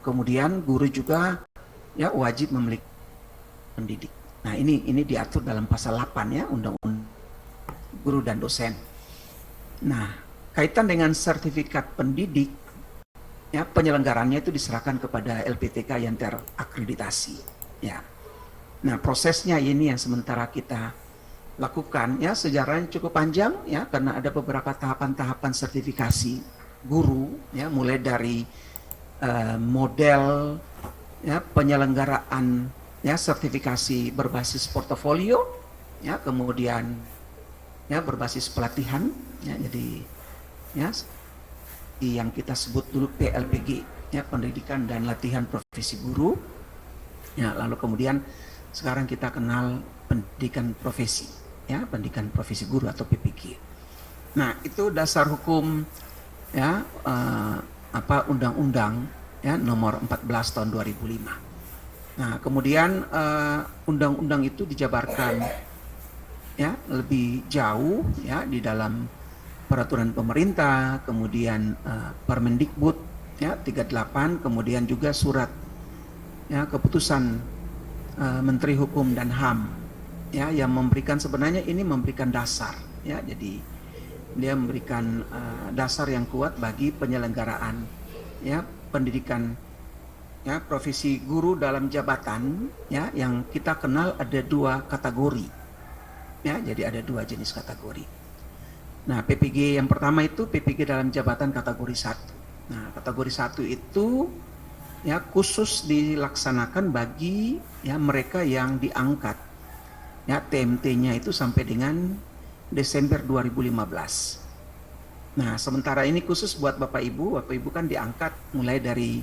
Kemudian guru juga ya wajib memiliki pendidik. Nah, ini diatur dalam pasal 8 ya Undang-Undang Guru dan Dosen. Nah, kaitan dengan sertifikat pendidik ya penyelenggarannya itu diserahkan kepada LPTK yang terakreditasi ya. Nah, prosesnya ini yang sementara kita lakukan ya, sejarahnya cukup panjang ya, karena ada beberapa tahapan-tahapan sertifikasi guru ya, mulai dari model ya penyelenggaraan ya sertifikasi berbasis portofolio ya, kemudian ya berbasis pelatihan ya, jadi ya yang kita sebut dulu PLPG ya, pendidikan dan latihan profesi guru ya, lalu kemudian sekarang kita kenal pendidikan profesi ya, pendidikan profesi guru atau PPG. Nah, itu dasar hukum ya undang-undang ya nomor 14 tahun 2005. Nah, kemudian undang-undang itu dijabarkan ya lebih jauh ya di dalam peraturan pemerintah, kemudian Permendikbud ya 38, kemudian juga surat ya keputusan Menteri Hukum dan HAM ya, yang memberikan, sebenarnya ini memberikan dasar ya, jadi dia memberikan dasar yang kuat bagi penyelenggaraan ya pendidikan ya profesi guru dalam jabatan ya, yang kita kenal ada 2 kategori ya, jadi ada 2 jenis kategori. Nah, PPG yang pertama itu PPG dalam jabatan kategori 1. Nah, kategori 1 itu ya khusus dilaksanakan bagi ya mereka yang diangkat ya TMT-nya itu sampai dengan Desember 2015. Nah, sementara ini khusus buat Bapak Ibu kan diangkat mulai dari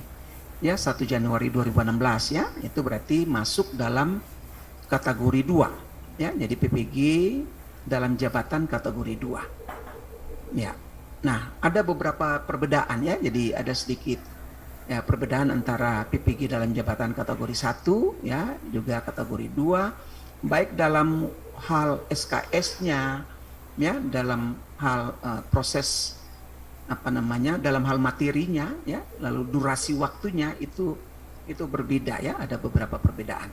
ya 1 Januari 2016 ya, itu berarti masuk dalam kategori 2 ya, jadi PPG dalam jabatan kategori 2 ya. Nah, ada beberapa perbedaan ya, jadi ada sedikit ya perbedaan antara PPG dalam jabatan kategori 1 ya, juga kategori 2, baik dalam hal SKS-nya ya, dalam hal proses dalam hal materinya ya, lalu durasi waktunya itu berbeda ya, ada beberapa perbedaan.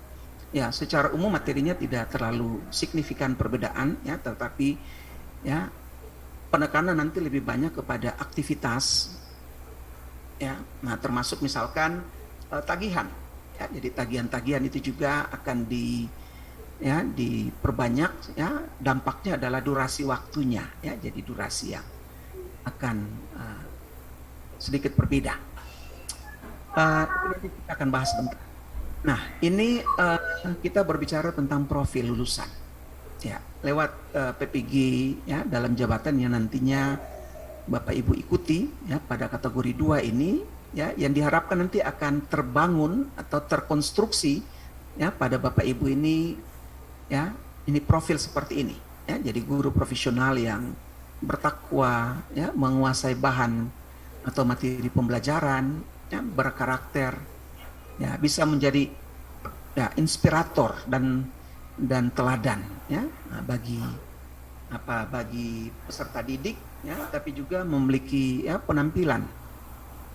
Ya, secara umum materinya tidak terlalu signifikan perbedaan ya, tetapi ya penekanan nanti lebih banyak kepada aktivitas ya. Nah, termasuk misalkan tagihan ya, jadi tagihan-tagihan itu juga akan diperbanyak ya, dampaknya adalah durasi waktunya ya, jadi durasi yang akan sedikit berbeda. Nanti kita akan bahas bentar. Nah, ini kita berbicara tentang profil lulusan ya, lewat PPG ya dalam jabatan yang nantinya Bapak Ibu ikuti ya pada kategori 2 ini ya, yang diharapkan nanti akan terbangun atau terkonstruksi ya pada Bapak Ibu ini ya, ini profil seperti ini ya, jadi guru profesional yang bertakwa ya, menguasai bahan atau materi pembelajaran ya, berkarakter ya, bisa menjadi ya inspirator dan teladan ya, nah, bagi peserta didik ya, tapi juga memiliki ya penampilan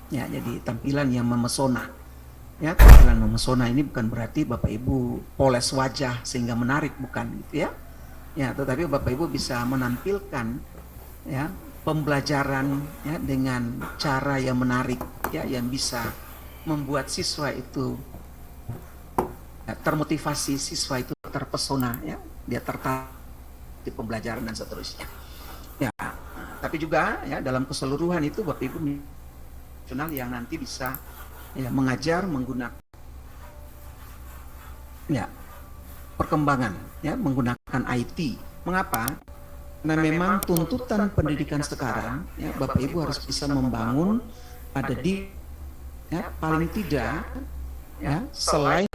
ya, jadi tampilan yang memesona ya. Tampilan memesona ini bukan berarti Bapak Ibu poles wajah sehingga menarik, bukan gitu ya. Ya, tetapi Bapak Ibu bisa menampilkan ya pembelajaran ya dengan cara yang menarik ya, yang bisa membuat siswa itu ya, termotivasi, siswa itu terpesona ya, dia tertarik di pembelajaran dan seterusnya. Ya, tapi juga ya dalam keseluruhan itu Bapak Ibu profesional yang nanti bisa ya mengajar menggunakan ya perkembangan ya menggunakan IT. Mengapa? Karena memang tuntutan pendidikan sekarang ya, Bapak Ibu harus bisa membangun ada di ya paling tidak ya selain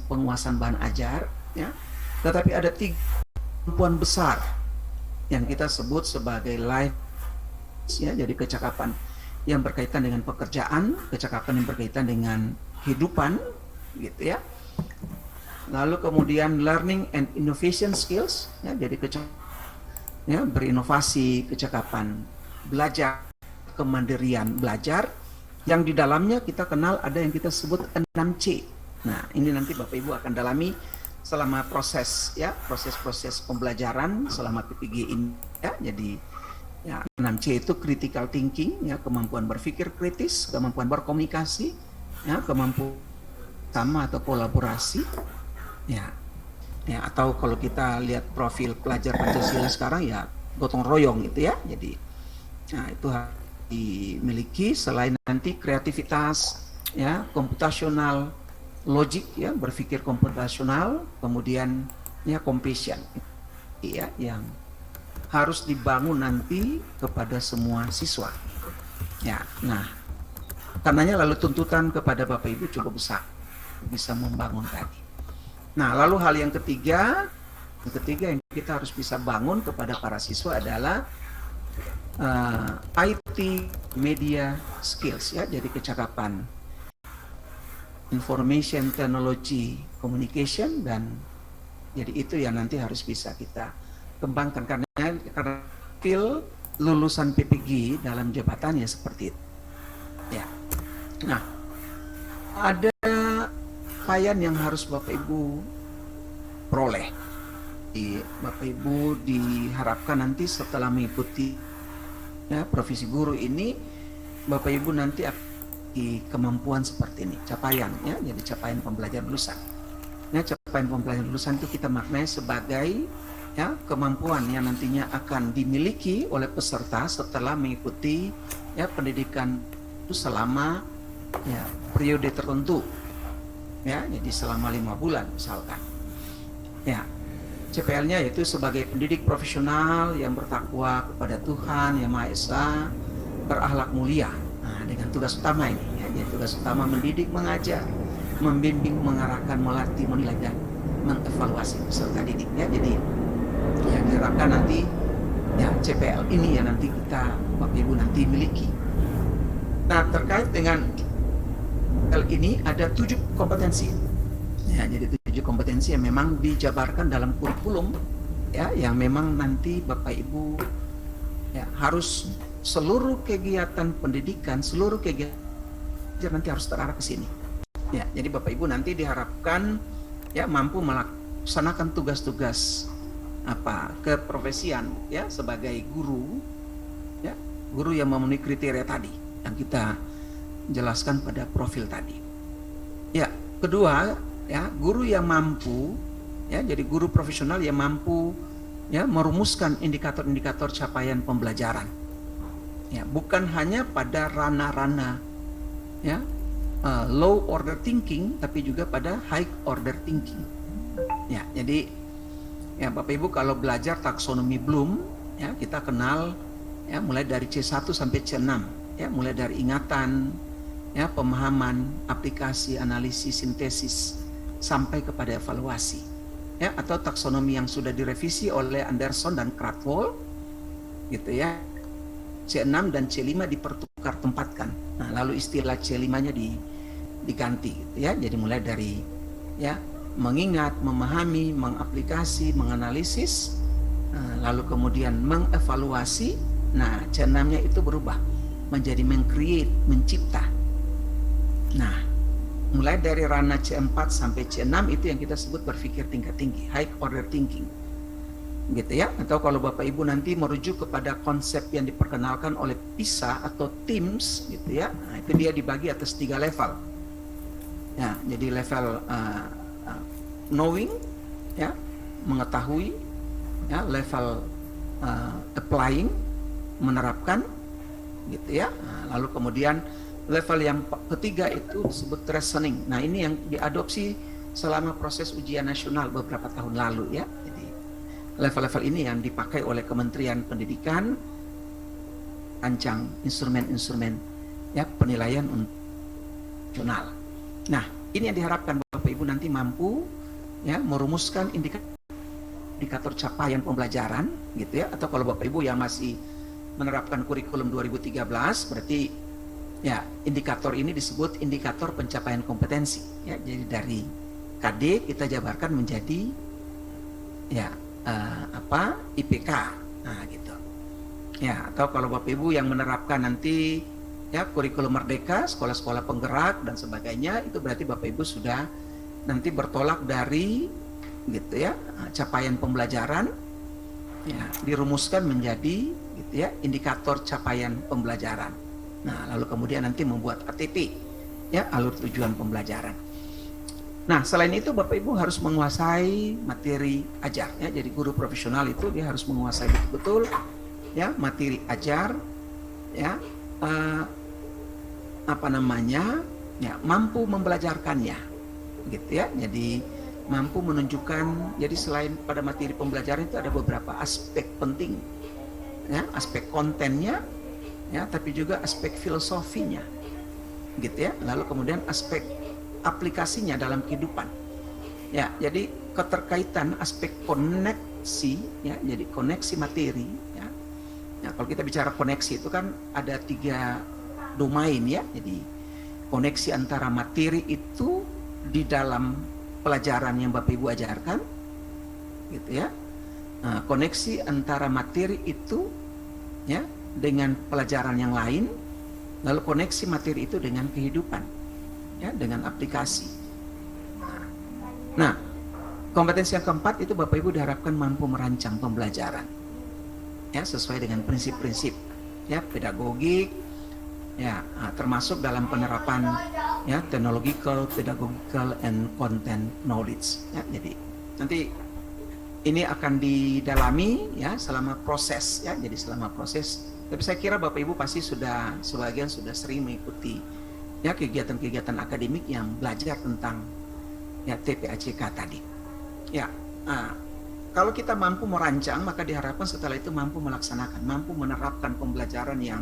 penguasaan bahan ajar ya, tetapi ada 3 kemampuan besar yang kita sebut sebagai life ya, jadi kecakapan yang berkaitan dengan pekerjaan, kecakapan yang berkaitan dengan kehidupan gitu ya. Lalu kemudian learning and innovation skills ya, jadi ya berinovasi, kecakapan belajar, kemandirian belajar, Yang di dalamnya kita kenal ada yang kita sebut 6C. Nah, ini nanti Bapak Ibu akan dalami selama proses ya, proses-proses pembelajaran selama PPG ini ya. Jadi ya, 6C itu critical thinking ya, kemampuan berpikir kritis, kemampuan berkomunikasi, ya, kemampuan sama atau kolaborasi ya. Ya, atau kalau kita lihat profil pelajar Pancasila sekarang ya gotong royong gitu ya. Jadi nah itu harus dimiliki. Selain nanti kreativitas ya, komputasional, logik ya, berpikir komputasional, kemudian ya compassion ya, yang harus dibangun nanti kepada semua siswa ya. Nah, karenanya lalu tuntutan kepada Bapak Ibu cukup besar bisa membangun tadi. Nah, lalu hal yang ketiga yang kita harus bisa bangun kepada para siswa adalah IT media skills ya, jadi kecakapan information technology communication, dan jadi itu yang nanti harus bisa kita kembangkan karena skill lulusan PPG dalam jabatannya seperti itu ya. Nah, ada capaian yang harus Bapak Ibu peroleh. Bapak Ibu diharapkan nanti setelah mengikuti ya, profesi guru ini, Bapak Ibu nanti di kemampuan seperti ini, capaian ya, jadi capaian pembelajaran lulusan. Nah, capaian pembelajaran lulusan itu kita maknai sebagai ya, kemampuan yang nantinya akan dimiliki oleh peserta setelah mengikuti ya, pendidikan itu selama ya, periode tertentu ya, jadi selama 5 bulan misalkan ya. CPL-nya yaitu sebagai pendidik profesional yang bertakwa kepada Tuhan Yang Maha Esa, berakhlak mulia. Nah, dengan tugas utama ini ya, jadi tugas utama mendidik, mengajar, membimbing, mengarahkan, melatih, menilai, dan mengevaluasi peserta didik ya. Jadi yang diharapkan nanti ya, CPL ini ya nanti kita Bapak Ibu nanti miliki. Nah, terkait dengan ini ada 7 kompetensi ya, jadi 7 kompetensi yang memang dijabarkan dalam kurikulum ya, yang memang nanti Bapak Ibu ya harus seluruh kegiatan pendidikan, seluruh kegiatan nanti harus terarah ke sini ya. Jadi Bapak Ibu nanti diharapkan ya mampu melaksanakan tugas-tugas keprofesian ya sebagai guru ya, guru yang memenuhi kriteria tadi yang kita jelaskan pada profil tadi. Ya, kedua ya, guru yang mampu ya, jadi guru profesional yang mampu ya merumuskan indikator-indikator capaian pembelajaran. Ya, bukan hanya pada ranah-ranah ya low order thinking, tapi juga pada high order thinking. Ya, jadi ya Bapak Ibu kalau belajar taksonomi Bloom ya, kita kenal ya mulai dari C1 sampai C6 ya, mulai dari ingatan ya, pemahaman, aplikasi, analisis, sintesis, sampai kepada evaluasi ya, atau taksonomi yang sudah direvisi oleh Anderson dan Krathwohl gitu ya. C6 dan C5 dipertukar tempatkan. Nah, lalu istilah C5-nya diganti gitu ya. Jadi mulai dari ya mengingat, memahami, mengaplikasi, menganalisis, lalu kemudian mengevaluasi. Nah, C6-nya itu berubah menjadi meng-create, mencipta. Nah, mulai dari ranah C4 sampai C6 itu yang kita sebut berpikir tingkat tinggi, high order thinking gitu ya. Atau kalau Bapak Ibu nanti merujuk kepada konsep yang diperkenalkan oleh PISA atau TIMSS gitu ya, nah, itu dia dibagi atas 3 level ya. Jadi level knowing ya, mengetahui ya, level applying, menerapkan gitu ya. Nah, lalu kemudian level yang ketiga itu disebut reasoning. Nah, ini yang diadopsi selama proses ujian nasional beberapa tahun lalu ya. Jadi level-level ini yang dipakai oleh Kementerian Pendidikan, rancang instrumen-instrumen ya penilaian nasional. Nah, ini yang diharapkan Bapak Ibu nanti mampu ya merumuskan indikator capaian pembelajaran gitu ya. Atau kalau Bapak Ibu yang masih menerapkan kurikulum 2013 berarti ya, indikator ini disebut indikator pencapaian kompetensi ya. Jadi dari KD kita jabarkan menjadi ya IPK. Nah, gitu. Ya, atau kalau Bapak Ibu yang menerapkan nanti ya kurikulum merdeka, sekolah-sekolah penggerak dan sebagainya, itu berarti Bapak Ibu sudah nanti bertolak dari gitu ya capaian pembelajaran, ya dirumuskan menjadi gitu ya indikator capaian pembelajaran. Nah, lalu kemudian nanti membuat ATP, ya alur tujuan pembelajaran. Nah, selain itu Bapak Ibu harus menguasai materi ajar, ya. Jadi guru profesional itu dia harus menguasai betul-betul ya materi ajar, ya ya mampu membelajarkannya, gitu ya. Jadi mampu menunjukkan. Jadi selain pada materi pembelajaran itu ada beberapa aspek penting, ya, aspek kontennya, ya, tapi juga aspek filosofinya, gitu ya. Lalu kemudian aspek aplikasinya dalam kehidupan, ya. Jadi keterkaitan aspek koneksi, ya, jadi koneksi materi, ya. Nah, kalau kita bicara koneksi itu kan ada 3 domain, ya. Jadi koneksi antara materi itu di dalam pelajaran yang Bapak Ibu ajarkan, gitu ya. Nah, koneksi antara materi itu, ya, dengan pelajaran yang lain, lalu koneksi materi itu dengan kehidupan, ya, dengan aplikasi. Nah, kompetensi yang keempat itu Bapak Ibu diharapkan mampu merancang pembelajaran, ya, sesuai dengan prinsip-prinsip, ya, pedagogik, ya, termasuk dalam penerapan, ya, technological, pedagogical, and content knowledge, ya. Jadi nanti ini akan didalami, ya, selama proses, ya. Jadi selama proses. Tapi saya kira Bapak Ibu pasti sebagian sudah sering mengikuti, ya, kegiatan-kegiatan akademik yang belajar tentang, ya, TPACK tadi, ya. Kalau kita mampu merancang, maka diharapkan setelah itu mampu melaksanakan, mampu menerapkan pembelajaran yang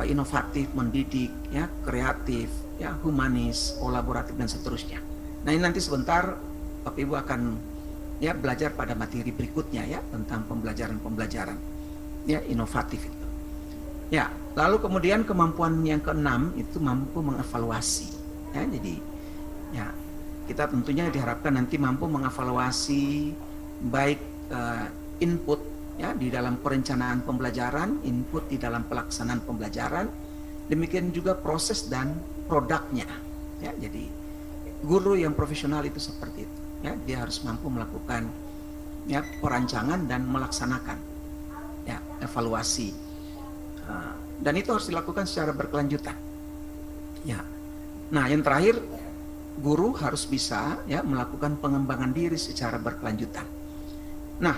inovatif, mendidik, ya, kreatif, ya, humanis, kolaboratif dan seterusnya. Nah, ini nanti sebentar Bapak Ibu akan, ya, belajar pada materi berikutnya, ya, tentang pembelajaran, ya, inovatif itu. Ya, lalu kemudian kemampuan yang keenam itu mampu mengevaluasi, ya. Jadi, ya, kita tentunya diharapkan nanti mampu mengevaluasi baik input, ya, di dalam perencanaan pembelajaran, input di dalam pelaksanaan pembelajaran, demikian juga proses dan produknya, ya. Jadi guru yang profesional itu seperti itu, ya, dia harus mampu melakukan, ya, perancangan dan melaksanakan, ya, evaluasi. Dan itu harus dilakukan secara berkelanjutan, ya. Nah, yang terakhir, guru harus bisa, ya, melakukan pengembangan diri secara berkelanjutan. Nah,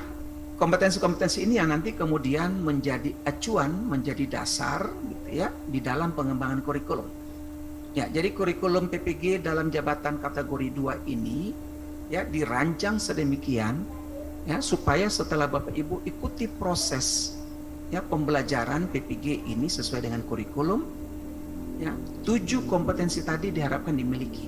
kompetensi-kompetensi ini yang nanti kemudian menjadi acuan, menjadi dasar, gitu ya, di dalam pengembangan kurikulum. Ya, jadi kurikulum PPG dalam jabatan kategori 2 ini, ya, dirancang sedemikian, ya, supaya setelah Bapak Ibu ikuti proses, ya, pembelajaran PPG ini sesuai dengan kurikulum, ya, 7 kompetensi tadi diharapkan dimiliki.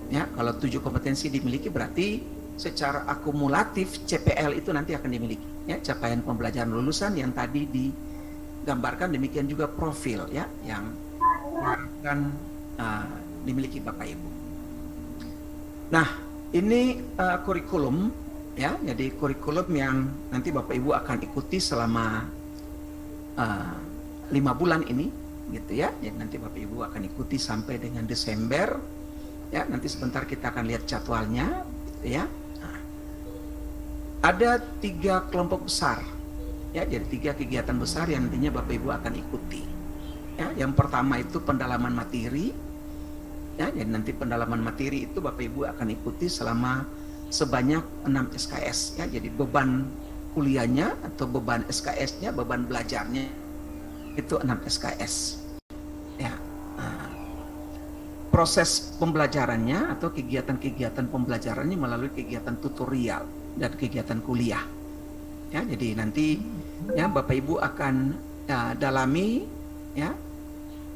Ya, kalau 7 kompetensi dimiliki berarti secara akumulatif CPL itu nanti akan dimiliki, ya, capaian pembelajaran lulusan yang tadi digambarkan, demikian juga profil, ya, yang diharapkan dimiliki Bapak Ibu. Nah, ini kurikulum, ya, jadi kurikulum yang nanti Bapak Ibu akan ikuti selama 5 bulan ini, gitu ya. Jadi nanti Bapak Ibu akan ikuti sampai dengan Desember, ya. Nanti sebentar kita akan lihat jadwalnya, gitu ya. Ada 3 kelompok besar, ya, jadi 3 kegiatan besar yang nantinya Bapak Ibu akan ikuti, ya. Yang pertama itu pendalaman materi, ya, jadi nanti pendalaman materi itu Bapak Ibu akan ikuti selama sebanyak 6 SKS, ya. Jadi beban kuliahnya atau beban SKS-nya, beban belajarnya itu 6 SKS, ya. Proses pembelajarannya atau kegiatan-kegiatan pembelajarannya melalui kegiatan tutorial dan kegiatan kuliah, ya. Jadi nanti, ya, Bapak Ibu akan dalami, ya.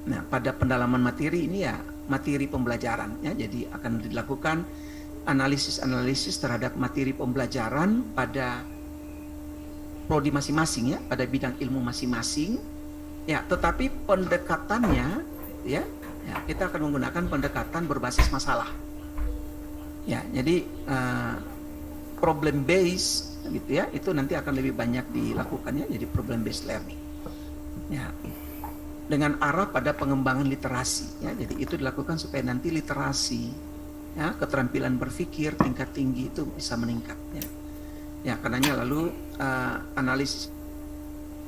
Nah, pada pendalaman materi ini, ya, materi pembelajaran, ya. Jadi akan dilakukan analisis terhadap materi pembelajaran pada prodi masing-masing, ya, pada bidang ilmu masing-masing, ya. Tetapi pendekatannya, ya, kita akan menggunakan pendekatan berbasis masalah, ya. Jadi problem base, gitu ya, itu nanti akan lebih banyak dilakukannya, jadi problem based learning, ya. dengan arah pada pengembangan literasi, ya. Jadi itu dilakukan supaya nanti literasi, ya, keterampilan berpikir tingkat tinggi itu bisa meningkat, ya. Ya, karenanya lalu analisis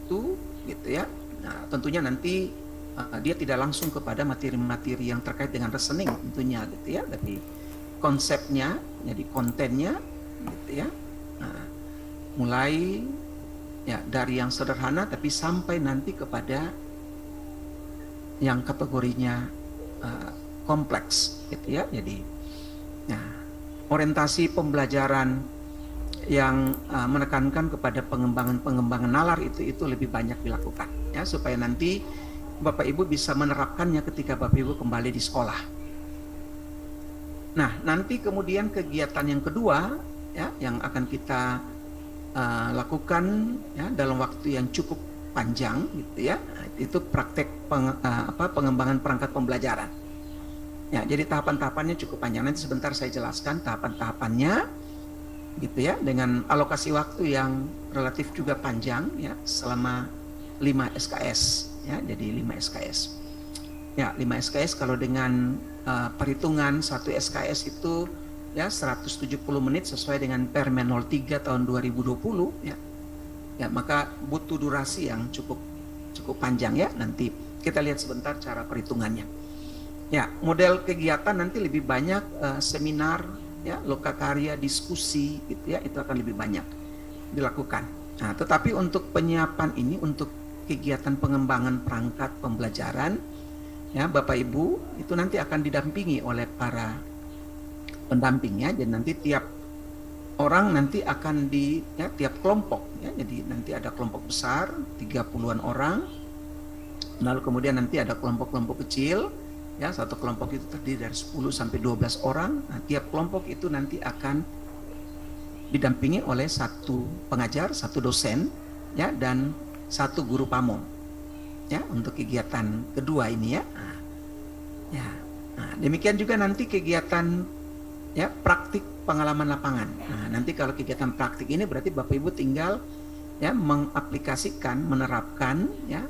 itu, gitu ya. Nah, tentunya nanti dia tidak langsung kepada materi-materi yang terkait dengan reasoning tentunya, gitu ya, tapi konsepnya, jadi kontennya, gitu ya. Nah, mulai ya dari yang sederhana tapi sampai nanti kepada yang kategorinya kompleks, gitu ya. Jadi, nah, orientasi pembelajaran yang menekankan kepada pengembangan nalar itu lebih banyak dilakukan, ya, supaya nanti Bapak Ibu bisa menerapkannya ketika Bapak Ibu kembali di sekolah. Nah, nanti kemudian kegiatan yang kedua, ya, yang akan kita lakukan, ya, dalam waktu yang cukup panjang, gitu ya, itu praktek pengembangan perangkat pembelajaran. Ya, jadi tahapan-tahapannya cukup panjang. Nanti sebentar saya jelaskan tahapan-tahapannya, gitu ya, dengan alokasi waktu yang relatif juga panjang, ya, selama 5 SKS, ya. Jadi 5 SKS. Ya, 5 SKS kalau dengan perhitungan 1 SKS itu, ya, 170 menit sesuai dengan Permen 03 tahun 2020, ya. Ya, maka butuh durasi yang cukup panjang, ya. Nanti kita lihat sebentar cara perhitungannya. Ya, model kegiatan nanti lebih banyak seminar, ya, lokakarya, diskusi, gitu ya, itu akan lebih banyak dilakukan. Nah, tetapi untuk penyiapan ini, untuk kegiatan pengembangan perangkat pembelajaran, ya, Bapak Ibu itu nanti akan didampingi oleh para pendampingnya. Jadi nanti tiap orang nanti akan ya, tiap kelompok, ya, jadi nanti ada kelompok besar 30-an orang, lalu kemudian nanti ada kelompok-kelompok kecil, ya, satu kelompok itu terdiri dari 10 sampai 12 orang. Nah, tiap kelompok itu nanti akan didampingi oleh satu pengajar, satu dosen, ya, dan satu guru pamong, ya, untuk kegiatan kedua ini, ya. Ya. Nah, demikian juga nanti kegiatan, ya, praktik pengalaman lapangan. Nah, nanti kalau kegiatan praktik ini berarti Bapak Ibu tinggal, ya, mengaplikasikan, menerapkan, ya,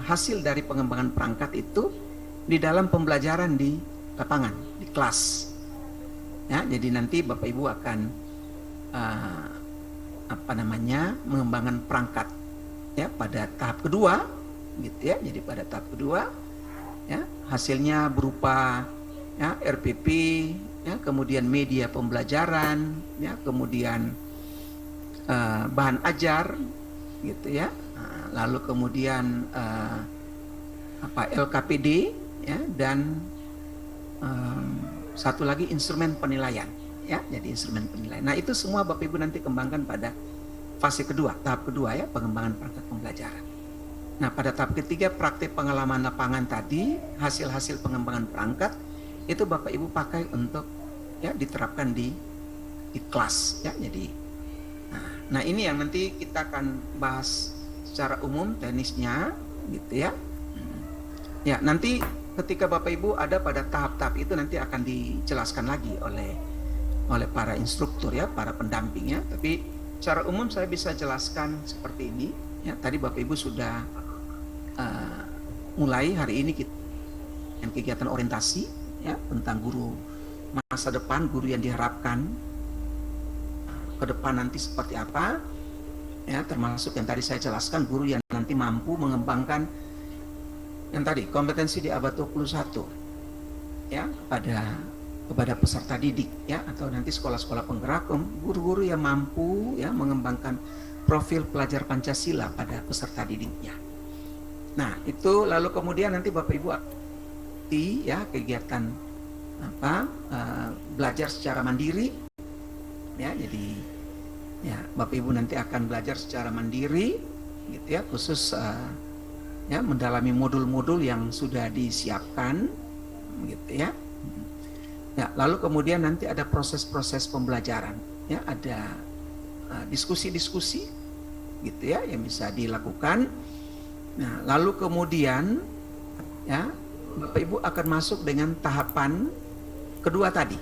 hasil dari pengembangan perangkat itu di dalam pembelajaran di lapangan, di kelas. Ya, jadi nanti Bapak Ibu akan mengembangkan perangkat, ya, pada tahap kedua, gitu ya. Jadi pada tahap kedua, ya, hasilnya berupa, ya, RPP, ya, kemudian media pembelajaran, ya, kemudian bahan ajar, gitu ya. Lalu kemudian LKPD, ya, dan satu lagi instrumen penilaian, ya. Jadi instrumen penilaian. Nah, itu semua Bapak Ibu nanti kembangkan pada fase kedua, tahap kedua, ya, pengembangan perangkat pembelajaran. Nah, pada tahap ketiga praktik pengalaman lapangan tadi, hasil-hasil pengembangan perangkat itu Bapak Ibu pakai untuk, ya, diterapkan di kelas, ya. Jadi nah ini yang nanti kita akan bahas secara umum teknisnya, gitu ya. Ya, nanti ketika Bapak Ibu ada pada tahap-tahap itu nanti akan dijelaskan lagi oleh para instruktur, ya, para pendampingnya. Tapi secara umum saya bisa jelaskan seperti ini, ya. Tadi Bapak Ibu sudah mulai hari ini kita dengan kegiatan orientasi, ya, tentang guru masa depan, guru yang diharapkan ke depan nanti seperti apa, ya, termasuk yang tadi saya jelaskan, guru yang nanti mampu mengembangkan yang tadi kompetensi di abad 21, ya, kepada peserta didik, ya, atau nanti sekolah-sekolah penggerak, guru-guru yang mampu, ya, mengembangkan profil pelajar Pancasila pada peserta didiknya. Nah, itu lalu kemudian nanti Bapak Ibu ya, kegiatan belajar secara mandiri, ya. Jadi, ya, Bapak Ibu nanti akan belajar secara mandiri, gitu ya, khusus ya, mendalami modul-modul yang sudah disiapkan, gitu ya. Ya, lalu kemudian nanti ada proses-proses pembelajaran, ya, ada diskusi-diskusi, gitu ya, yang bisa dilakukan. Nah, lalu kemudian, ya, Bapak Ibu akan masuk dengan tahapan kedua tadi,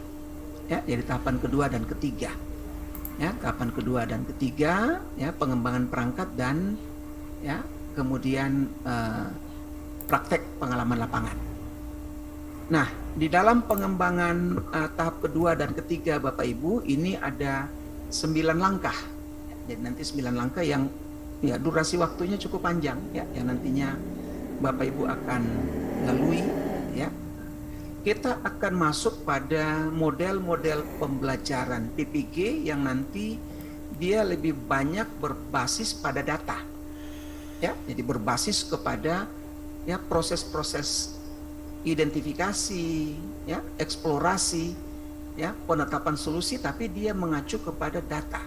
ya. Jadi tahapan kedua dan ketiga, ya, tahapan kedua dan ketiga, ya, pengembangan perangkat dan, ya, kemudian praktek pengalaman lapangan. Nah, di dalam pengembangan tahap kedua dan ketiga Bapak Ibu, ini ada 9 langkah. Jadi nanti 9 langkah yang ya durasi waktunya cukup panjang ya, yang nantinya Bapak Ibu akan lalui ya. Kita akan masuk pada model-model pembelajaran PPG yang nanti dia lebih banyak berbasis pada data. Ya, jadi berbasis kepada ya proses-proses identifikasi, ya, eksplorasi, ya, penetapan solusi, tapi dia mengacu kepada data,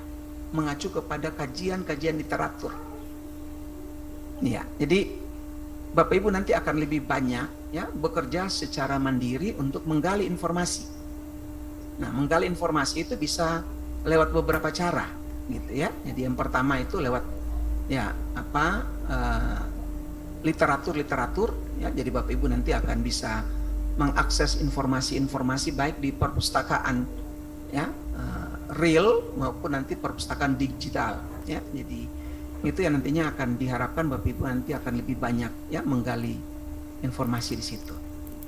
mengacu kepada kajian-kajian literatur. Ya, jadi Bapak Ibu nanti akan lebih banyak ya bekerja secara mandiri untuk menggali informasi. Nah, menggali informasi itu bisa lewat beberapa cara, gitu ya. Jadi yang pertama itu lewat ya literatur ya. Jadi Bapak Ibu nanti akan bisa mengakses informasi-informasi baik di perpustakaan ya real maupun nanti perpustakaan digital ya. Jadi itu yang nantinya akan diharapkan Bapak Ibu nanti akan lebih banyak ya menggali informasi di situ.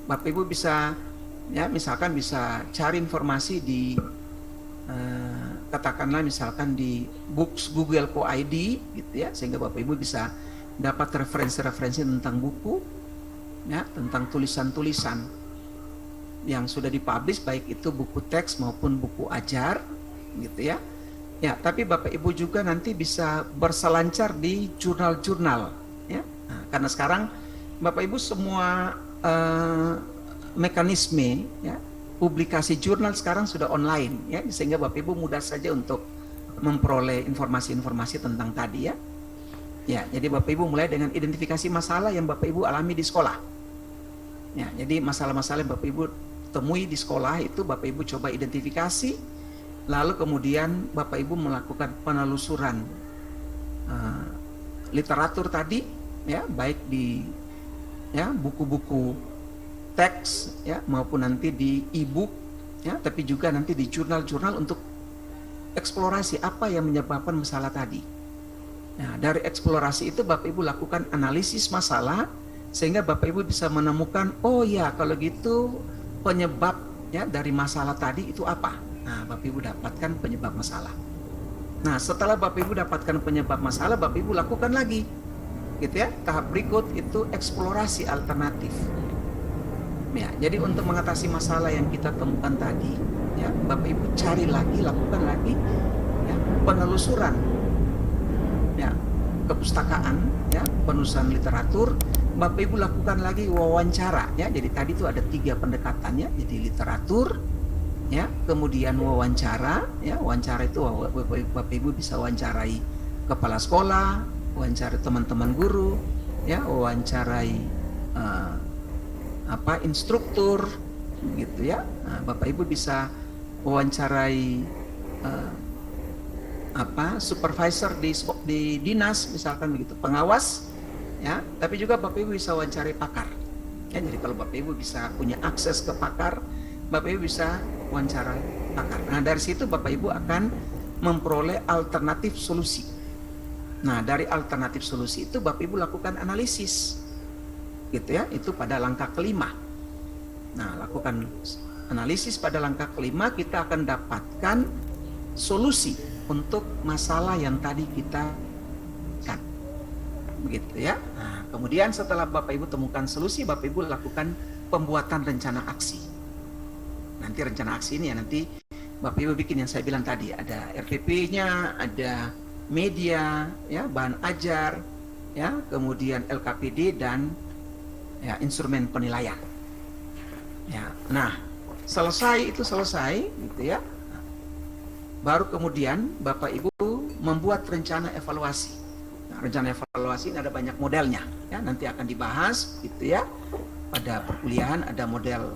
Bapak Ibu bisa ya misalkan bisa cari informasi di katakanlah misalkan di books Google.co.id gitu ya, sehingga Bapak Ibu bisa dapat referensi-referensi tentang buku ya, tentang tulisan-tulisan yang sudah dipublish baik itu buku teks maupun buku ajar gitu ya. Ya, tapi Bapak Ibu juga nanti bisa berselancar di jurnal-jurnal ya. Nah, karena sekarang Bapak Ibu semua mekanisme ya, publikasi jurnal sekarang sudah online ya, sehingga Bapak Ibu mudah saja untuk memperoleh informasi-informasi tentang tadi ya. Ya, jadi Bapak Ibu mulai dengan identifikasi masalah yang Bapak Ibu alami di sekolah. Ya, jadi masalah-masalah yang Bapak Ibu temui di sekolah itu Bapak Ibu coba identifikasi. Lalu kemudian Bapak Ibu melakukan penelusuran literatur tadi ya, baik di ya buku-buku teks ya maupun nanti di e-book ya, tapi juga nanti di jurnal-jurnal untuk eksplorasi apa yang menyebabkan masalah tadi. Nah, dari eksplorasi itu Bapak Ibu lakukan analisis masalah sehingga Bapak Ibu bisa menemukan oh ya kalau gitu penyebab ya dari masalah tadi itu apa. Nah, Bapak Ibu dapatkan penyebab masalah. Nah, setelah Bapak Ibu dapatkan penyebab masalah, Bapak Ibu lakukan lagi, gitu ya. Tahap berikut itu eksplorasi alternatif. Ya, jadi untuk mengatasi masalah yang kita temukan tadi, ya, Bapak Ibu cari lagi, lakukan lagi, ya, penelusuran, ya, kepustakaan, ya, penelusuran literatur. Bapak Ibu lakukan lagi wawancara, ya. Jadi tadi itu ada 3 pendekatannya, jadi literatur. Ya, kemudian wawancara, ya wawancara itu Bapak Ibu bisa wawancarai kepala sekolah, wawancarai teman-teman guru, ya wawancarai instruktur, gitu ya. Nah, Bapak Ibu bisa wawancarai supervisor di dinas, misalkan begitu, pengawas, ya. Tapi juga Bapak Ibu bisa wawancarai pakar. Ya, jadi kalau Bapak Ibu bisa punya akses ke pakar, Bapak Ibu bisa wawancara pakar. Nah, dari situ Bapak Ibu akan memperoleh alternatif solusi. Nah, dari alternatif solusi itu Bapak Ibu lakukan analisis. Gitu ya, itu pada langkah kelima. Nah, lakukan analisis pada langkah kelima, kita akan dapatkan solusi untuk masalah yang tadi kita kan. Begitu ya. Nah, kemudian setelah Bapak Ibu temukan solusi, Bapak Ibu lakukan pembuatan rencana aksi. Nanti rencana aksi ini ya nanti Bapak Ibu bikin yang saya bilang tadi, ada RPP-nya, ada media, ya bahan ajar, ya kemudian LKPD dan ya instrumen penilaian. Ya, nah selesai gitu ya. Baru kemudian Bapak Ibu membuat rencana evaluasi. Nah, rencana evaluasi ini ada banyak modelnya, ya nanti akan dibahas gitu ya. Pada perkuliahan ada model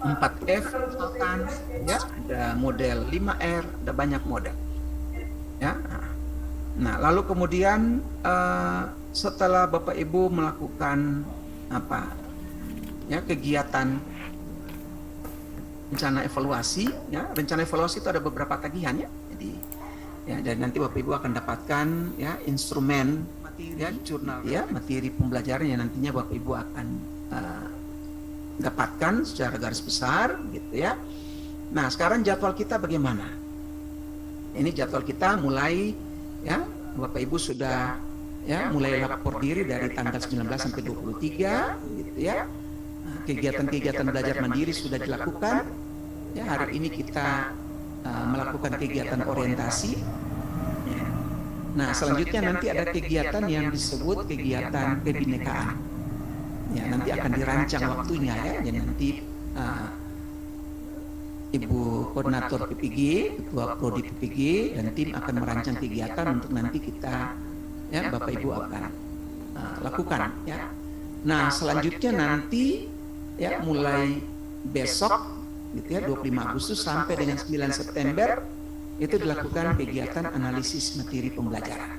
4F misalkan, ya ada model 5R, ada banyak model ya. Nah lalu kemudian setelah Bapak Ibu melakukan kegiatan rencana evaluasi ya, rencana evaluasi itu ada beberapa tagihan ya. Jadi nanti Bapak Ibu akan dapatkan ya instrumen ya jurnal ya materi pembelajaran yang nantinya Bapak Ibu akan dapatkan secara garis besar gitu ya. Nah, sekarang jadwal kita bagaimana? Ini jadwal kita mulai ya, Bapak Ibu sudah ya mulai lapor diri dari tanggal 19 sampai 23 gitu ya. Nah, kegiatan-kegiatan belajar mandiri sudah dilakukan. Ya, hari ini kita melakukan kegiatan orientasi. Ya. Nah, selanjutnya nanti ada kegiatan yang disebut kegiatan kebinekaan. Ya, nanti akan dirancang waktunya ya. Jadi nanti Ibu Koordinator PPG, Ketua Prodi PPG dan tim akan merancang kegiatan untuk nanti kita ya Bapak Ibu akan lakukan ya. Nah, selanjutnya nanti ya mulai besok gitu ya 25 Agustus sampai dengan 9 September itu dilakukan kegiatan analisis materi pembelajaran.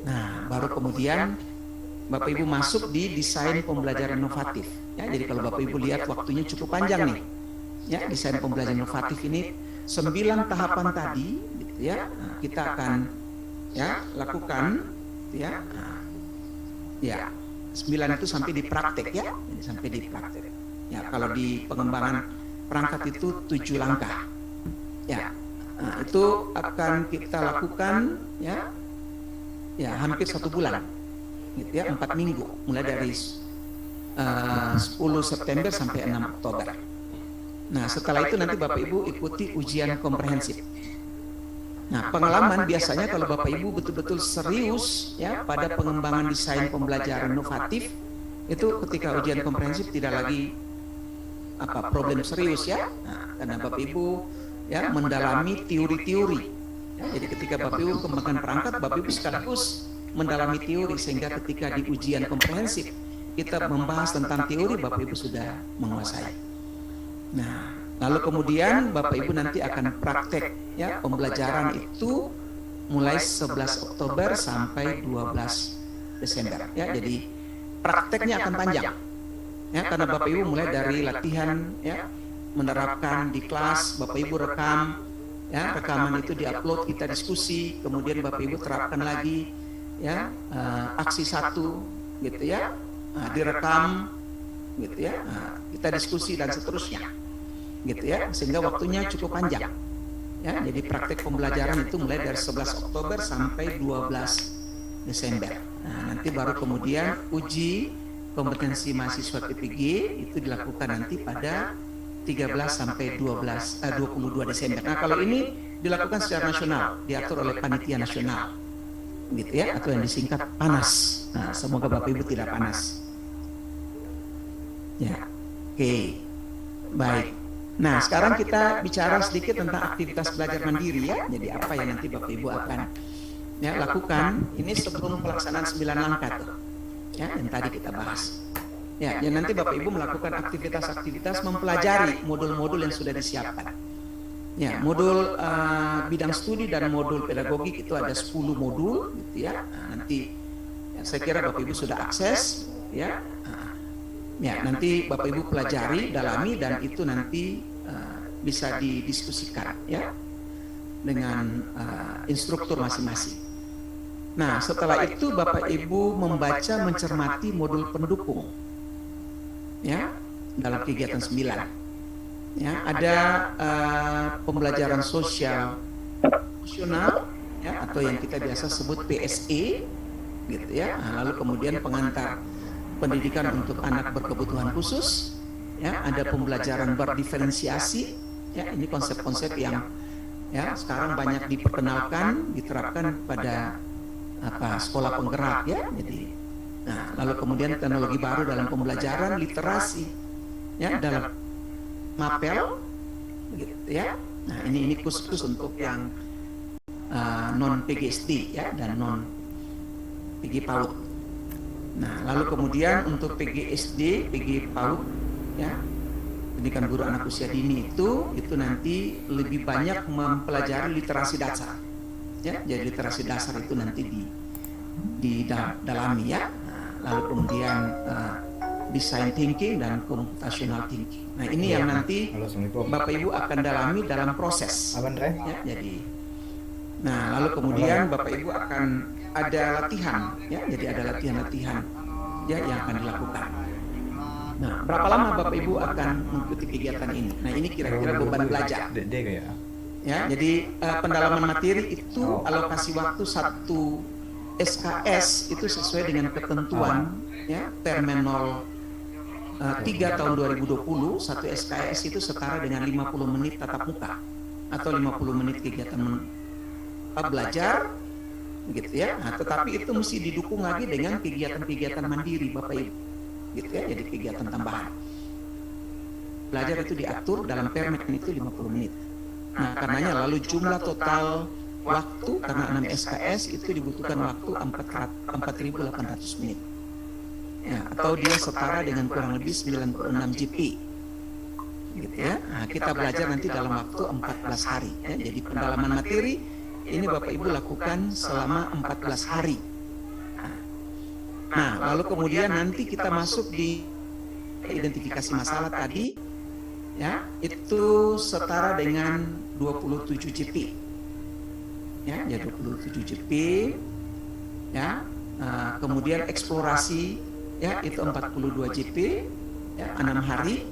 Nah, baru kemudian Bapak Ibu masuk di desain pembelajaran inovatif ya. Jadi kalau Bapak Ibu lihat waktunya cukup panjang nih. Ya, desain pembelajaran inovatif ini 9 tahapan tadi gitu ya. Nah, kita akan ya lakukan ya. Ya, 9 itu sampai di praktek ya. Jadi sampai di praktek. Ya, kalau di pengembangan perangkat itu 7 langkah. Ya. Nah, itu akan kita lakukan ya. Ya, hampir 1 bulan. Gitu ya, 4 minggu mulai dari 10 September sampai 6 Oktober. Nah, setelah itu nanti Bapak Ibu ikuti ujian komprehensif. Nah, pengalaman biasanya kalau Bapak Ibu betul-betul serius ya pada pengembangan desain pembelajaran inovatif, itu ketika ujian komprehensif tidak lagi problem serius ya. Nah, karena Bapak Ibu ya mendalami teori-teori. Ya, jadi ketika Bapak Ibu kembangkan perangkat, Bapak Ibu sekaligus mendalami teori sehingga ketika di ujian komprehensif kita membahas tentang teori, Bapak Ibu sudah menguasai. Nah, lalu kemudian Bapak Ibu nanti akan praktek ya pembelajaran itu mulai 11 Oktober sampai 12 Desember ya. Jadi prakteknya akan panjang. Ya, karena Bapak Ibu mulai dari latihan ya menerapkan di kelas, Bapak Ibu rekam ya, rekaman itu diupload, kita diskusi, kemudian Bapak Ibu terapkan lagi ya aksi 1 gitu ya. Nah, direkam gitu ya. Nah, kita diskusi dan seterusnya. Gitu ya, sehingga waktunya cukup panjang. Ya, jadi praktek pembelajaran itu mulai dari 11 Oktober sampai 12 Desember. Nah, nanti baru kemudian uji kompetensi mahasiswa PPG itu dilakukan nanti pada 13 sampai 22 Desember. Nah, kalau ini dilakukan secara nasional, diatur oleh panitia nasional. Gitu ya, atau yang disingkat PANAS. Nah, semoga Bapak Ibu tidak panas. Ya. Oke. Baik. Nah, sekarang kita bicara sedikit tentang aktivitas belajar mandiri ya. Jadi apa yang nanti Bapak Ibu akan ya lakukan ini sebelum pelaksanaan 9 langkah tuh. Ya, yang tadi kita bahas. Ya, yang nanti Bapak Ibu melakukan aktivitas-aktivitas mempelajari modul-modul yang sudah disiapkan. Ya, modul bidang studi dan modul pedagogik itu ada 10 modul gitu ya. Nah, nanti ya, saya kira Bapak Ibu sudah akses ya. Ya, nanti Bapak Ibu pelajari, dalami dan itu nanti bisa didiskusikan ya dengan instruktur masing-masing. Nah, setelah itu Bapak Ibu membaca, mencermati modul pendukung ya dalam kegiatan 9. Ya, ada pembelajaran sosial emosional ya atau yang kita biasa sebut PSE gitu ya. Nah, lalu kemudian pengantar pendidikan untuk anak berkebutuhan khusus ya, ada pembelajaran berdiferensiasi ya, ini konsep-konsep yang ya sekarang banyak diperkenalkan, diterapkan pada sekolah penggerak ya. Jadi nah, lalu kemudian teknologi baru dalam pembelajaran literasi ya dalam MAPEL gitu ya. Nah, ini khusus untuk yang non PGSD ya dan non PG PAUD. Nah, lalu kemudian untuk PGSD, PG PAUD ya, pendidikan guru anak usia dini itu nanti lebih banyak mempelajari literasi dasar. Ya, jadi literasi dasar itu nanti didalami ya. Nah, lalu kemudian design thinking dan computational thinking. Nah, ini yang nanti Bapak Ibu akan dalami dalam proses. Ya, jadi nah, lalu kemudian Bapak Ibu akan ada latihan, ya. Jadi ada latihan-latihan ya yang akan dilakukan. Nah, berapa lama Bapak Ibu akan mengikuti kegiatan ini? Nah, ini kira-kira beban belajar. Ya, jadi pendalaman materi itu alokasi waktu 1 SKS itu sesuai dengan ketentuan ya Permen 03 tahun 2020. 1 SKS itu setara dengan 50 menit tatap muka atau 50 menit kegiatan belajar gitu ya. Nah, tetapi itu mesti didukung lagi dengan kegiatan-kegiatan mandiri Bapak Ibu gitu ya, jadi kegiatan tambahan. Belajar itu diatur dalam permen itu 50 menit. Nah, karenanya lalu jumlah total waktu karena 6 SKS itu dibutuhkan waktu 4.800 menit. Ya, atau dia setara dengan kurang lebih 96 GP. Gitu ya. Nah, kita belajar nanti dalam waktu 14 hari ya. Jadi pendalaman materi ini Bapak Ibu lakukan selama 14 hari. Nah, lalu kemudian nanti kita masuk di identifikasi masalah tadi ya, itu setara dengan 27 GP. Ya, 27 GP ya. Kemudian eksplorasi ya itu 42 GP ya, 6 hari.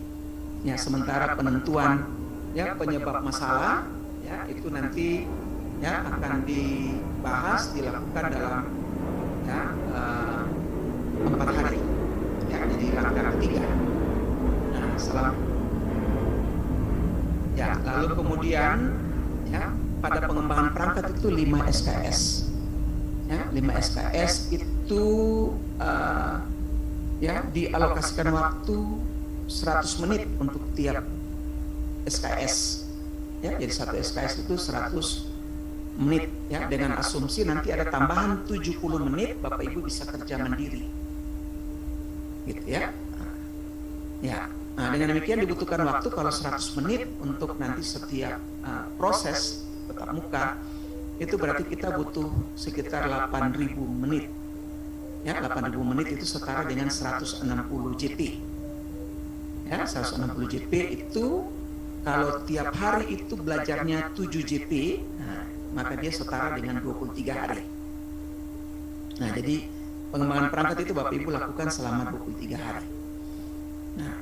Ya, sementara penentuan ya penyebab masalah ya itu nanti ya akan dibahas dilakukan dalam ya 4 hari ya, jadi langkah ketiga. Nah, lalu kemudian ya pada pengembangan perangkat itu 5 SKS ya, 5 SKS itu ya dialokasikan waktu 100 menit untuk tiap SKS ya, jadi 1 SKS itu 100 menit ya, dengan asumsi nanti ada tambahan 70 menit Bapak Ibu bisa kerja mandiri gitu ya. Ya, nah, dengan demikian dibutuhkan waktu kalau 100 menit untuk nanti setiap proses tatap muka itu berarti kita butuh sekitar 8.000 menit ya, 8.000 menit itu setara dengan 160 JP ya, 160 JP itu kalau tiap hari itu belajarnya 7 JP, nah, maka dia setara dengan 23 hari. Nah, jadi pengembangan perangkat itu Bapak Ibu lakukan selama 23 hari. Nah,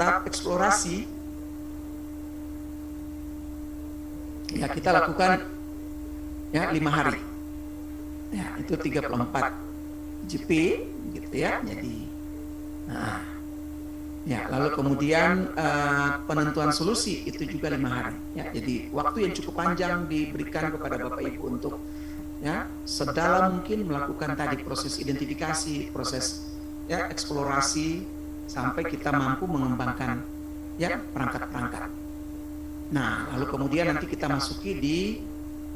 tahap eksplorasi ya kita lakukan ya 5 hari. Ya, itu 34 GP gitu ya. Jadi nah, ya, lalu kemudian penentuan solusi itu juga 5 hari. Ya, jadi waktu yang cukup panjang diberikan kepada Bapak Ibu untuk ya sedalam mungkin melakukan tadi proses identifikasi, proses ya eksplorasi sampai kita mampu mengembangkan ya perangkat-perangkat. Nah, lalu kemudian nanti kita masuki di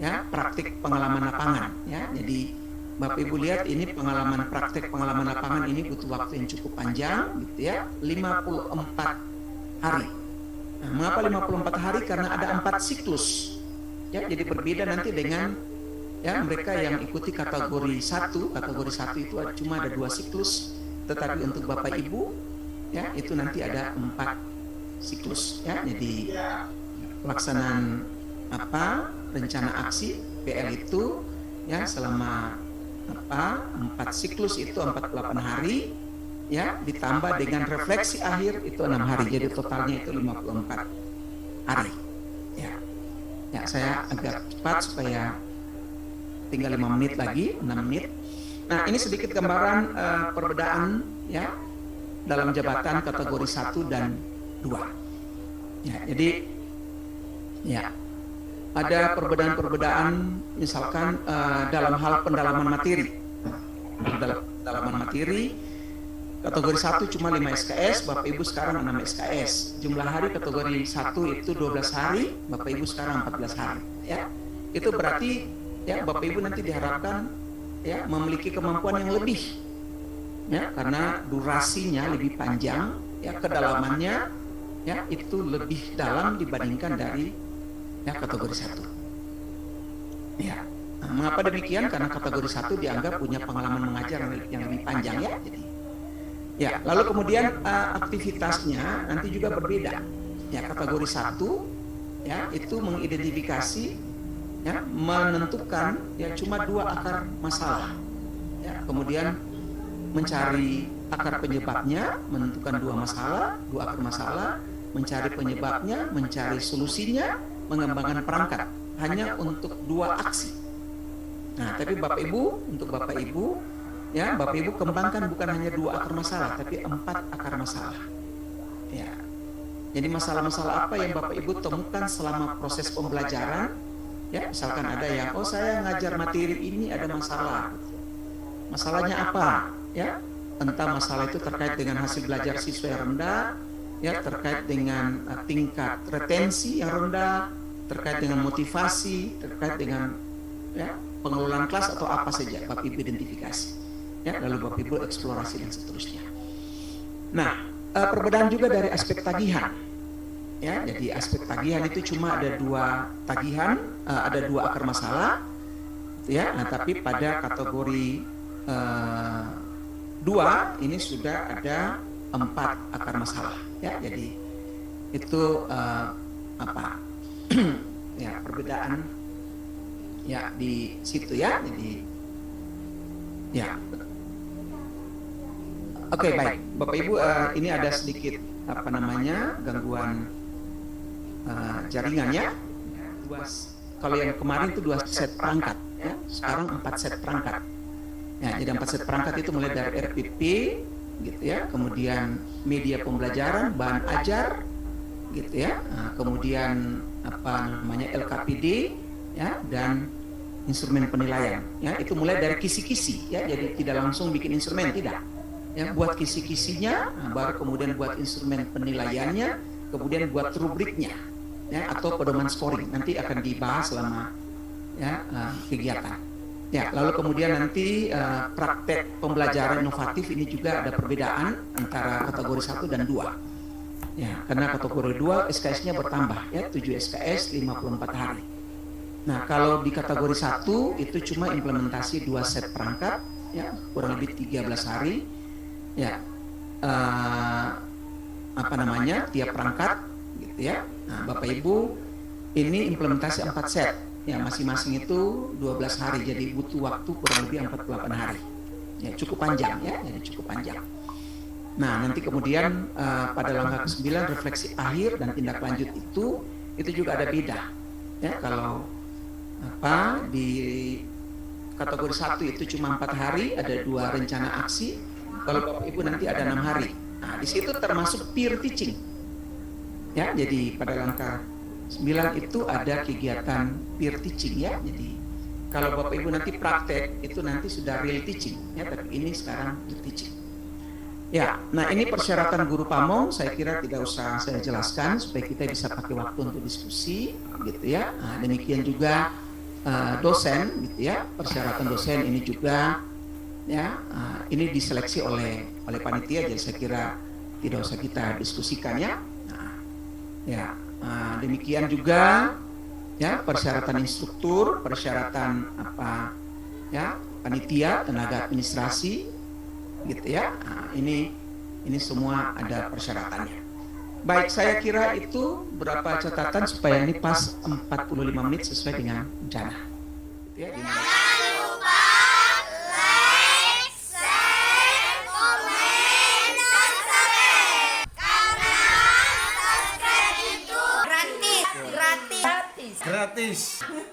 ya praktik pengalaman lapangan ya. Jadi Bapak Ibu lihat ini praktek pengalaman lapangan ini butuh waktu yang cukup panjang gitu ya, 54 hari. Nah, mengapa 54 hari? Karena ada 4 siklus. Ya, jadi berbeda nanti dengan ya mereka yang ikuti kategori 1. Kategori 1 itu cuma ada 2 siklus, tetapi untuk Bapak Ibu ya itu nanti ada 4 siklus ya. Jadi pelaksanaan rencana aksi PL itu ya selama 4 siklus itu 48 hari ya, ditambah dengan refleksi akhir itu 6 hari, jadi totalnya itu 54 hari ya. Ya, saya agak cepat supaya tinggal 5 menit lagi, 6 menit. Nah, ini sedikit gambaran perbedaan ya dalam jabatan kategori 1 dan 2 ya. Jadi ya ada perbedaan-perbedaan misalkan dalam hal pendalaman materi. Dalam pendalaman materi kategori 1 cuma 5 SKS, Bapak Ibu sekarang 6 SKS. Jumlah hari kategori 1 itu 12 hari, Bapak Ibu sekarang 14 hari ya. Itu berarti ya Bapak Ibu nanti diharapkan ya memiliki kemampuan yang lebih ya, karena durasinya lebih panjang ya, kedalamannya ya itu lebih dalam dibandingkan dari ya kategori 1. Ya. Nah, mengapa demikian? Karena kategori 1 dianggap punya pengalaman mengajar yang lebih panjang ya. Jadi ya, lalu kemudian aktivitasnya nanti juga berbeda. Ya, kategori 1 ya itu mengidentifikasi ya, menentukan ya cuma 2 akar masalah. Ya, kemudian mencari akar penyebabnya, menentukan 2 masalah, 2 akar masalah, mencari penyebabnya, mencari solusinya, mengembangkan perangkat hanya untuk 2 aksi. Nah, tapi Bapak Ibu, untuk Bapak Ibu, ya Bapak Ibu kembangkan bukan hanya 2 akar masalah, tapi 4 akar masalah. Ya. Jadi masalah-masalah apa yang Bapak Ibu temukan selama proses pembelajaran? Ya, misalkan ada yang, oh saya ngajar materi ini ada masalah. Masalahnya apa? Ya, entah masalah itu terkait dengan hasil belajar siswa yang rendah, ya terkait dengan tingkat retensi yang rendah, terkait dengan motivasi, terkait dengan ya pengelolaan kelas atau apa saja Bapak Ibu identifikasi. Ya, lalu Bapak Ibu eksplorasi dan seterusnya. Nah, perbedaan juga dari aspek tagihan. Ya, jadi aspek tagihan itu cuma ada 2 tagihan, ada 2 akar masalah, ya. Nah, tapi pada kategori 2 ini sudah ada 4 akar masalah. Ya, jadi itu apa? Ya, perbedaan ya di situ ya. Jadi ya. Oke, baik. Bapak Ibu, ini ada sedikit apa namanya? Gangguan jaringan ya. Kalau yang kemarin itu 2 set perangkat ya. Sekarang 4 set perangkat. Ya, jadi 4 set perangkat itu mulai dari RPP gitu ya, kemudian media pembelajaran, bahan ajar gitu ya. Nah, kemudian apa namanya LKPD ya, dan instrumen penilaian ya. Itu mulai dari kisi-kisi ya, jadi tidak langsung bikin instrumen, tidak ya, buat kisi-kisinya, nah, baru kemudian buat instrumen penilaiannya, kemudian buat rubriknya ya, atau pedoman scoring nanti akan dibahas selama ya kegiatan ya. Lalu kemudian nanti praktek pembelajaran inovatif ini juga ada perbedaan antara kategori 1 dan 2 ya, karena kategori 2 SKS-nya bertambah ya, 7 SKS 54 hari. Nah, kalau di kategori 1 itu cuma implementasi 2 set perangkat ya, kurang lebih 13 hari ya, apa namanya, tiap perangkat gitu ya. Nah, Bapak Ibu, ini implementasi 4 set ya, masing-masing itu 12 hari, jadi butuh waktu kurang lebih 48 hari ya, cukup panjang ya, jadi cukup panjang. Nah, nanti kemudian pada langkah ke-9 refleksi akhir dan tindak lanjut itu juga ada beda ya. Kalau apa di kategori 1 itu cuma 4 hari, ada 2 rencana aksi. Kalau Bapak Ibu nanti ada 6 hari. Nah, di situ termasuk peer teaching. Ya, jadi pada langkah 9 itu ada kegiatan peer teaching ya. Jadi kalau Bapak Ibu nanti praktek itu nanti sudah real teaching ya, tapi ini sekarang peer teaching. Ya, nah ini persyaratan guru pamong saya kira tidak usah saya jelaskan supaya kita bisa pakai waktu untuk diskusi gitu ya. Nah, demikian juga dosen gitu ya, persyaratan dosen ini juga ya, ini diseleksi oleh panitia, jadi saya kira tidak usah kita diskusikan ya. Nah, ya, demikian juga ya persyaratan instruktur, persyaratan apa ya, panitia, tenaga administrasi gitu ya. Nah, ini semua ada persyaratannya. Baik, saya kira itu beberapa catatan supaya ini pas 45 menit sesuai dengan rencana. Gitu ya, Jangan lupa like, share, komen, subscribe. Karena subscribe itu gratis. Gratis. Gratis.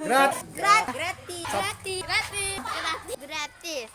Gratis. Gratis. Gratis. Gratis. Gratis.